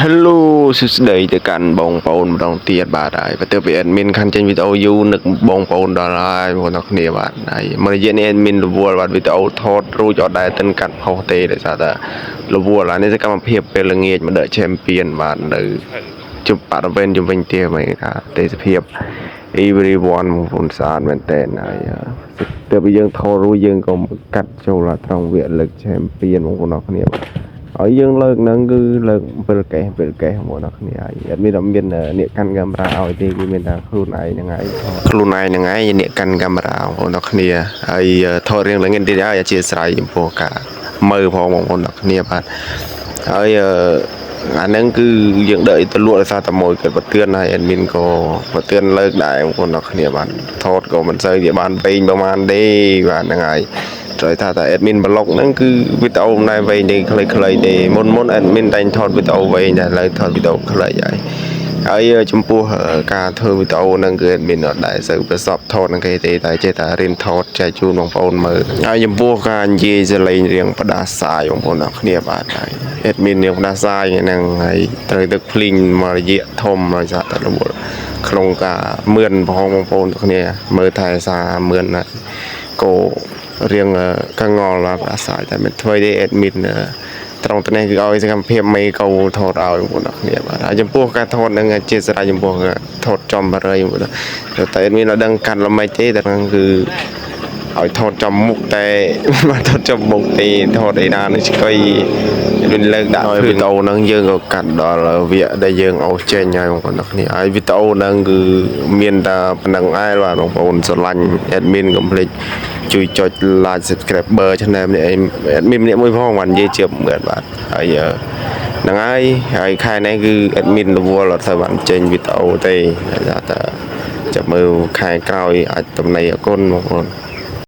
Hello សួស្តីទៅកាន់បងប្អូនម្ដងទៀតបាទហើយបើទៅពី admin ខាន់ចេញវីដេអូយូរនឹកបងប្អូនដល់ហើយបងប្អូនគ្នាបាទហើយមួយរយៈនេះ admin រវល់បាទវីដេអូថតរួចអត់ដែលទៅកាត់ផុសទេដោយសារតែរវល់ហើយនេះសកម្មភាពពេលល្ងាចមកដក champion បាទនៅជុំបាត់វិញជុំវិញទៀតមកថាទេសភាព everyone បងប្អូនស្អាតមែនតើហើយទៅពីយើងថតរួចយើងក៏កាត់ចូលត្រង់វាលើក champion បងប្អូនគ្នាបាទហើយយើងលើកហ្នឹងគឺលើកពេលកេះហ្មងអ្នកគ្នាហើយអត់មានអ្នកកាន់កាមេរ៉ាឲ្យទេគឺមានតែខ្លួនឯងហ្នឹងហើយអ្នកកាន់កាមេរ៉ាបងប្អូនអ្នកគ្នាហើយថតរៀងឡើងទៀតហើយអធិស្ឋានចំពោះការមើលផងបងប្អូនអ្នកគ្នាបាទហើយអាហ្នឹងគឺយើងដេកទៅលក់ដោយសារតែមួយគាត់ប្រទឿនហើយ admin ក៏ប្រទឿនលើកដែរបងប្អូនអ្នកគ្នាបាទថតក៏មិនសូវជាបានពេញប្រហែលទេបាទហ្នឹងហើយត្រូវថាតែ admin blog ហ្នឹងគឺវីដេអូមិនដែរវែងទេខ្លីៗទេមុន admin តែងថតវីដេអូវែងតែឥឡូវថតវីដេអូខ្លីហើយចំពោះការធ្វើវីដេអូហ្នឹងគឺ admin អត់ដែរសូវប្រសពថតនឹងគេទេតែចេះតែរៀនថតចែកជូនបងប្អូនមើលហើយចំពោះការនិយាយសលេងរៀងផ្ដាសាយបងប្អូនអ្នកគ្នាបាទហើយ admin រៀងផ្ដាសាយហ្នឹងហើយត្រូវទឹកភ្លីងមករយៈធំដោយសារតែរវល់ក្នុងការមឿនបងប្អូនគ្នាមើលថែសារមឿនណាក៏រៀងកងល់បាទអាសាយតែមិនធ្វើទេ admin ត្រង់តែនេះគឺឲ្យសកម្មភាពមេកោថតឲ្យបងប្អូនគ្នាបាទហើយចំពោះការថតនឹងជាស្រ័យចំពោះថតចំបរិយបងប្អូនតែ admin អត់ដឹងកាត់ល្មិចទេតែហ្នឹងគឺឲ្យថតចំមុខតែបាទថតចំមុខទេថតឯណានឹងស្គីមានលើកដាក់វីដេអូហ្នឹងយើងក៏កាត់ដល់វគ្គដែលយើងអូសចេញហើយបងប្អូនគ្នាហើយវីដេអូហ្នឹងគឺមានតែប៉ុណ្្នឹងឯងបាទបងប្អូនស្រឡាញ់ admin កុំភ្លេចជួយចុច like subscriber channel នេះ admin ម្នាក់មួយផងបាទនិយាយជាមឿនបាទហើយហ្នឹងហើយខែនេះគឺ admin រវល់អត់ទៅបានចេញវីដេអូទេតែចាំមើលខែក្រោយអាចតំណែងអគុណបងប្អូន